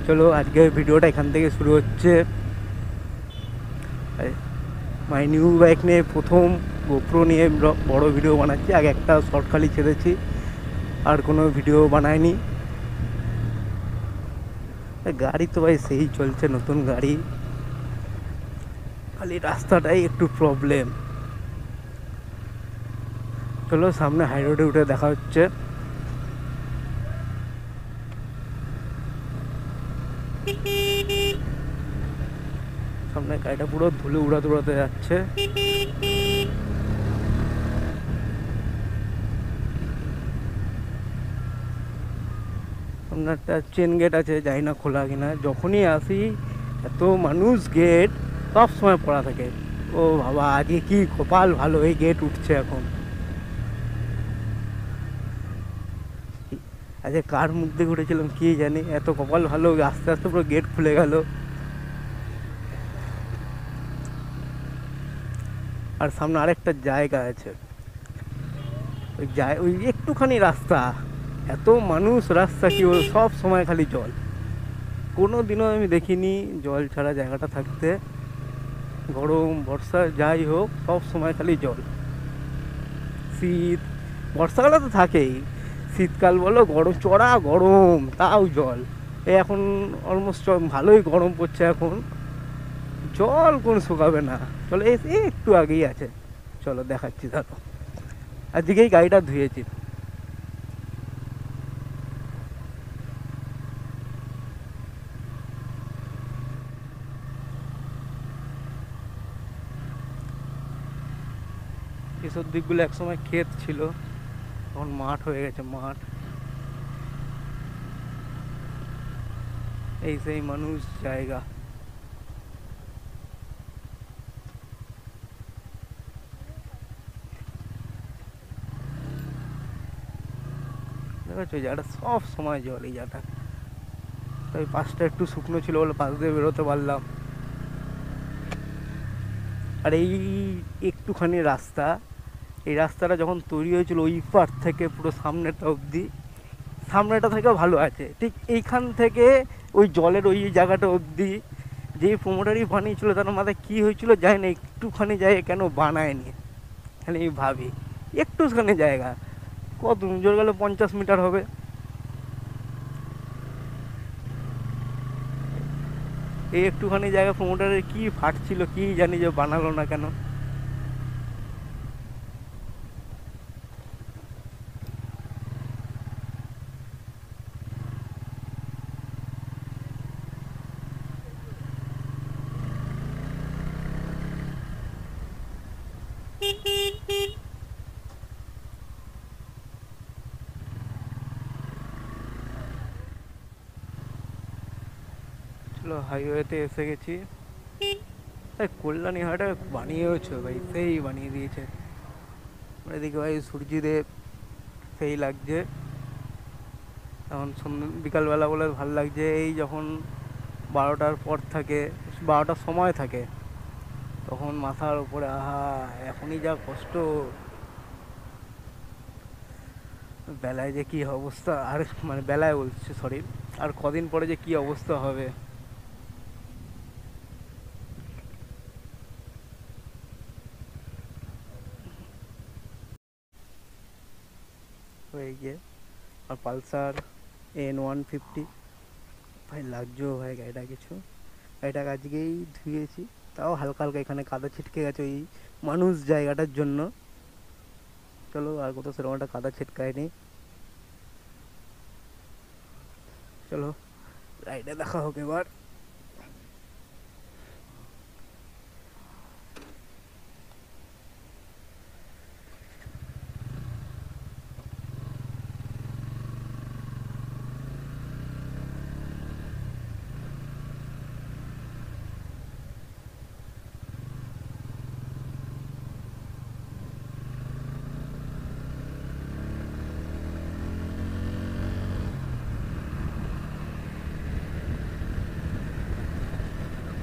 চলো আজকে ভিডিওটা এখান থেকে শুরু হচ্ছে। মাই নিউ বাইক নিয়ে প্রথম গোপ্রো নিয়ে বড় ভিডিও বানাচ্ছি। আগে একটা শর্ট খালি ছেড়েছি, আর কোনো ভিডিও বানায়নি। গাড়ি তো ভাই সেই চলছে, নতুন গাড়ি, খালি রাস্তাটাই একটু প্রবলেম। চলো সামনে হাই রোডে উঠে দেখা হচ্ছে। সামনে গাড়িটা পুরো ধুলে উড়াতে যাচ্ছে। সামনে একটা চেন গেট আছে, জানি না খোলা কিনা। যখনই আসি এত মানুষ, গেট সব সময় পড়া থাকে। ও বাবা, আজকে কি কপাল ভালো, এই গেট উঠছে এখন। আজকে কার মুখ দিয়ে ঘুরেছিলাম কি জানি, এত কপাল ভালো, আস্তে আস্তে পুরো গেট খুলে গেল। আর সামনে আরেকটা জায়গা আছে, ওই একটুখানি রাস্তা, এত মানুষ, রাস্তা কি সব সময় খালি জল। কোনো দিনও আমি দেখিনি জল ছাড়া জায়গাটা থাকতে। গরম বর্ষা যাই হোক, সব সময় খালি জল। শীত, বর্ষাকালে তো থাকেই, শীতকাল বলো, গরম, চড়া গরম, তাও জল। এখন অলমোস্ট ভালোই গরম পড়ছে এখন, জল কোন শুকাবে না। চলো একটু আগেই আছে, চলো দেখাচ্ছি। ধরো আজকেই গাড়িটা ধুয়েছি। এসব দিকগুলো একসময় ক্ষেত ছিল, এখন মাঠ হয়ে গেছে, মাঠ। এই সেই মানুষ, জায়গা। দেখো জায়গাটা সব সময় জল, এই জায়গাটা। তাই পাশটা একটু শুকনো ছিল বলে পাশ দিয়ে বেরোতে পারলাম। আর এই একটুখানি রাস্তা, এই রাস্তাটা যখন তৈরি হয়েছিল, ওই পার থেকে পুরো সামনেটা অবধি, সামনেটা থেকে ভালো আছে, ঠিক এইখান থেকে ওই জলের ওই জায়গাটা অবধি, যেই প্রোমোটারই বানিয়েছিল তার মাথায় কী হয়েছিল জানি না, একটুখানি জায়গা কেন বানায়নি। খালি ভাবি, একটুখানি জায়গা, কত জোর গেলে 50 মিটার হবে। এই একটুখানি জায়গা প্রোমোটারের কী ফাটছিল কী জানি, যে বানালো না কেন। চলো হাইওয়েতে এসে গেছি। কল্যাণী হাটে বানিয়েওছে ভাই, সেই বানিয়ে দিয়েছে। এদিকে ভাই সূর্যদেব সেই লাগছে এখন, বিকালবেলা বলে ভালো লাগছে। এই যখন 12টার পর থাকে, 12টার সময় থাকে, তখন মাথার উপরে আহা, এখনই যা কষ্ট, বেলায় যে কি অবস্থা। আর মানে বেলায় বলছি, সরি, আর কদিন পরে যে কি অবস্থা হবে। হয়ে গিয়ে আর পালসার N150 ভাই লাগছো ভাই গাড়িটা কিছু। গাড়িটা আজকেই ধুয়েছি, তাও হালকা হালকা এখানে কাদা ছিটকে গেছে ওই মানুষ জায়গাটার জন্য। চলো আর কোথাও সেরকম একটা কাদা ছিটকায়নি। চলো রাইডে দেখা হোক এবার।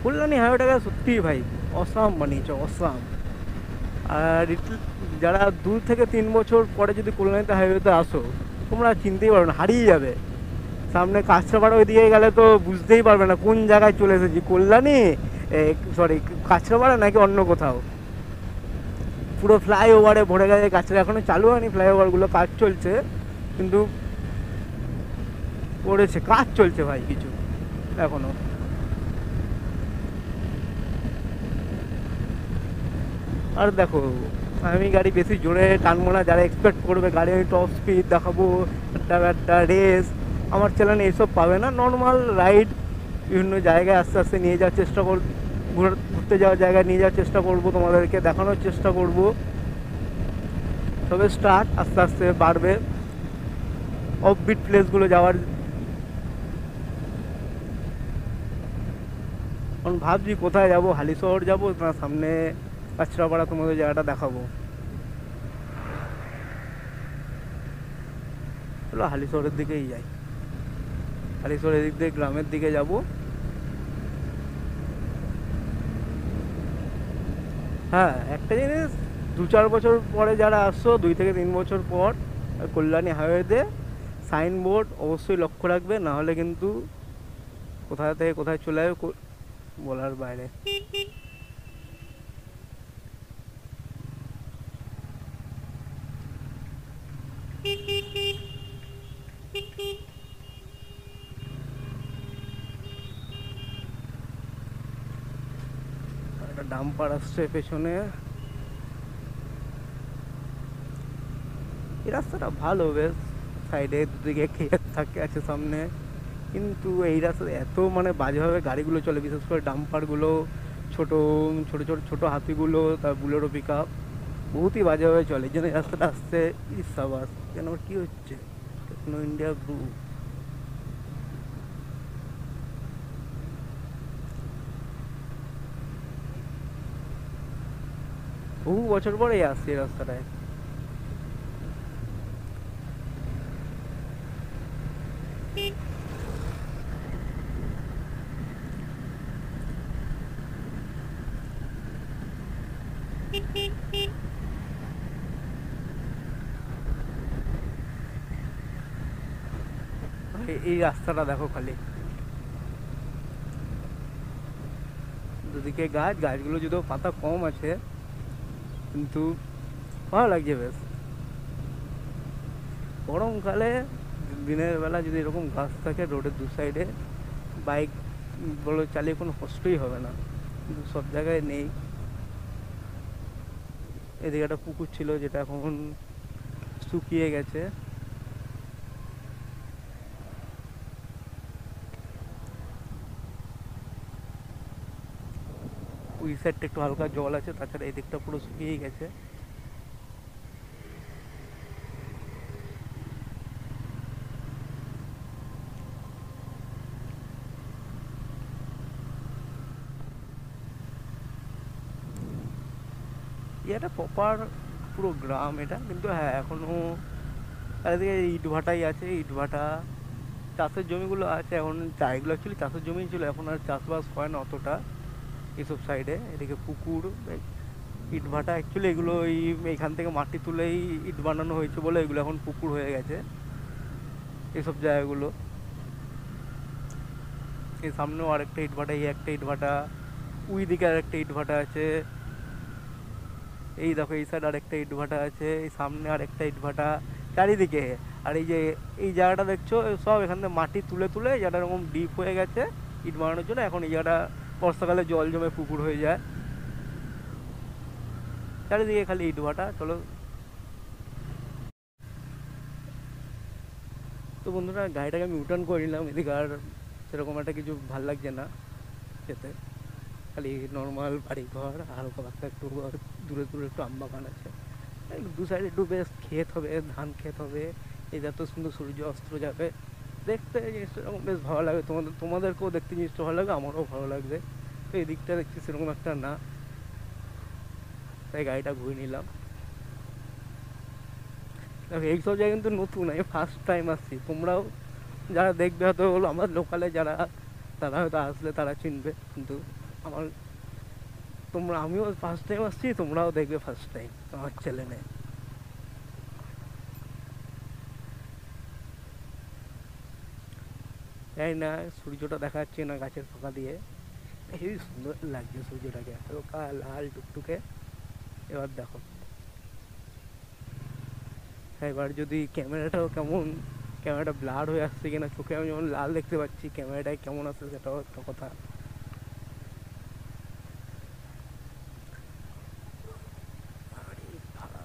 কল্যাণী হাইওয়েটাকে সত্যিই ভাই অসাম বানিয়েছে, অসাম। আর যারা 2 থেকে 3 বছর পরে যদি কল্যাণীতে হাইওয়েতে আসো, তোমরা চিনতেই পারো না, হারিয়ে যাবে। সামনে কাঁচরাপাড়া ওই দিকে গেলে তো বুঝতেই পারবে না কোন জায়গায় চলে এসেছি, কল্যাণী সরি কাঁচরাপাড়া নাকি অন্য কোথাও। পুরো ফ্লাইওভারে ভরে গেছে কাঁচরা, এখনো চালু হয়নি ফ্লাইওভারগুলো, কাজ চলছে কিন্তু করেছে, কাজ চলছে ভাই কিছু এখনো। আর দেখো আমি গাড়ি বেশি জোরে টানবো না, যারা এক্সপেক্ট করবে গাড়ি আমি টপ স্পিড দেখাবো, একটা একটা রেস, আমার চ্যানেলে এইসব পাবে না। নর্মাল রাইড বিভিন্ন জায়গায় আস্তে আস্তে নিয়ে যাওয়ার চেষ্টা করব, ঘুরতে যাওয়ার জায়গায় নিয়ে যাওয়ার চেষ্টা করব, তোমাদেরকে দেখানোর চেষ্টা করব। তবে স্টার্ট আস্তে আস্তে বাড়বে, অফবিট প্লেসগুলো যাওয়ার। এখন ভাবছি কোথায় যাব, হালিশহর যাব না সামনে কাঁচরাপাড়া, তোমাদের জায়গাটা দেখাবো। চলো হালিশহরের দিকেই যাই, হালিশহরের দিক দিয়ে গ্রামের দিকে যাব। হ্যাঁ একটা জিনিস, 2-4 বছর পরে যারা আসছো, 2 থেকে 3 বছর পর কল্যাণী হাইওয়েতে সাইনবোর্ড অবশ্যই লক্ষ্য রাখবে, না হলে কিন্তু কোথা থেকে কোথায় চলে যাবে বলার বাইরে। একটা ডাম্পার আসছে পেছনে। এই রাস্তাটা ভালো বেশ, সাইডে দুদিকে ক্ষেত থাকে আছে সামনে, কিন্তু এই রাস্তাতে এত মানে বাজেভাবে গাড়িগুলো চলে, বিশেষ করে ডাম্পারগুলো, ছোট ছোট ছোট ছোট হাতিগুলো, তার বুলেরো পিক আপ বহুতই বাজেভাবে চলে। যেন এই রাস্তাটা আসছে ইসাবাস, কেন কি হচ্ছে, টেকনো ইন্ডিয়া গ্রুপ। বহু বছর পরে আসছে এই রাস্তাটায়। এই রাস্তাটা দেখো খালি, দুদিকে গাছ, গাছগুলো যদিও পাতা কম আছে কিন্তু ভালো লাগছে বেশ। গরমকালে দিনের বেলা যদি এরকম গাছ থাকে রোডের দু সাইডে, বাইক বলো চালিয়ে কোনো কষ্টই হবে না, কিন্তু সব জায়গায় নেই। এদিকে একটা পুকুর ছিল যেটা এখন শুকিয়ে গেছে। ওই সাইডটা একটু হালকা জল আছে, তাছাড়া এই দিকটা পুরো শুকিয়েই গেছে। এটা প্রপার পুরো গ্রাম এটা, কিন্তু হ্যাঁ এখনো চারিদিকে ইট ভাটাই আছে, ইট ভাটা। চাষের জমিগুলো আছে এখন, এগুলো অ্যাকচুয়ালি চাষের জমি ছিল, এখন আর চাষবাস হয় না অতটা এইসব সাইডে। এদিকে পুকুর, ইট ভাটা, অ্যাকচুয়ালি এগুলো এইখান থেকে মাটি তুলেই ইট বানানো হয়েছে বলে এগুলো এখন পুকুর হয়ে গেছে এইসব জায়গাগুলো। এই সামনেও আরেকটা ইট ভাটা, এই একটা ইট ভাটা, ওই দিকে আরেকটা ইট ভাটা আছে, এই দেখো এই সাইড আরেকটা ইট ভাটা আছে, এই সামনে আরেকটা ইট ভাটা, চারিদিকে। আর এই যে এই জায়গাটা দেখছো সব এখান থেকে মাটি তুলে তুলে জায়গাটা এরকম ডিপ হয়ে গেছে ইট বানানোর জন্য। এখন এই জায়গাটা বর্ষাকালে জল জমে পুকুর হয়ে যায়, চারিদিকে খালি ইট ভাটা। চলো তো বন্ধুরা, গাড়িটাকে আমি উঠান করে নিলাম, এদিকে আর সেরকম একটা কিছু ভাল লাগছে না যেতে, খালি নর্মাল বাড়ি ঘর, হালকা পাতলা একটু দূরে দূরে একটু আম বাগান আছে, দু সাইডে একটু বেশ ক্ষেত হবে, ধান ক্ষেত হবে, এই এত সুন্দর সূর্য অস্ত যাবে, দেখতে জিনিসটা এরকম বেশ ভালো লাগে। তোমাদেরকেও দেখতে জিনিসটা ভালো লাগবে, আমারও ভালো লাগবে। তো এই দিকটা দেখছি সেরকম একটা না, তাই গাড়িটা ঘুরে নিলাম। দেখো এইসব জায়গায় কিন্তু নতুন, আমি ফার্স্ট টাইম আসছি। তোমরাও যারা দেখবে হয়তো হলো আমার লোকালে যারা, তারা হয়তো আসলে তারা চিনবে, কিন্তু আমার আমিও ফার্স্ট টাইম আসছি, তোমরাও দেখবে ফার্স্ট টাইম আমার চ্যানেলে। জানি না সূর্যটা দেখা যাচ্ছে না গাছের ফাঁকা দিয়ে, হেবি সুন্দর লাগছে সূর্যটাকে, হালকা লাল টুকটুকে। এবার দেখো, এবার যদি ক্যামেরাটাও কেমন, ক্যামেরাটা ব্লার হয়ে আসছে কিনা, চোখে আমি যেমন লাল দেখতে পাচ্ছি, ক্যামেরাটায় কেমন আসছে সেটাও একটা কথা। আরে ভাই,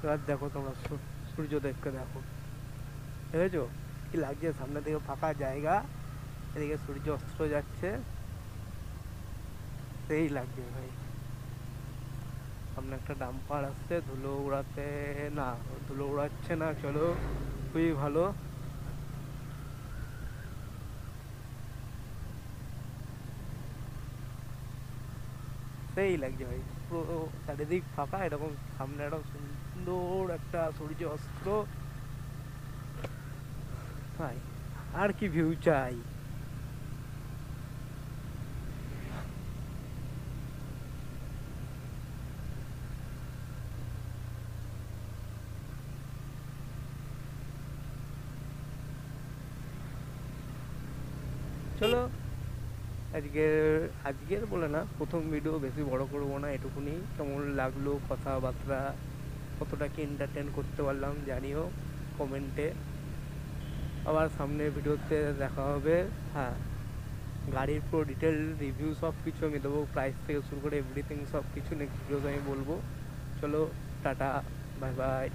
এবার দেখো তোমরা সূর্য দেখতে দেখো, দেখেছো কি লাগছে? সামনে থেকে ফাঁকা জায়গা, এদিকে সূর্য অস্ত যাচ্ছে, সেই লাগছে ভাই। সামনে একটা ডাম্পার আসছে ধুলো উড়াতে, না ধুলো উড়াচ্ছে না, চলো খুবই ভালো। সেই লাগছে ভাই, পুরো চারিদিক ফাঁকা, এরকম সামনে একটা সুন্দর একটা সূর্য অস্ত্র ভাই, আর কি ভিউ চাই? চলো, আজকের আজকের বলে না, প্রথম ভিডিও, বেশি বড় করবো না, এটুকুনি। কেমন লাগলো কথাবার্তা, কতটা কি এন্টারটেন করতে পারলাম জানিও কমেন্টে। আবার সামনের ভিডিওতে দেখা হবে। হ্যাঁ, গাড়ির পুরো ডিটেল রিভিউ সব কিছু আমি দেবো, প্রাইস থেকে শুরু করে এভরিথিং সব কিছু নেক্সট ভিডিওতে আমি বলবো। চলো, টাটা, বাই বাই।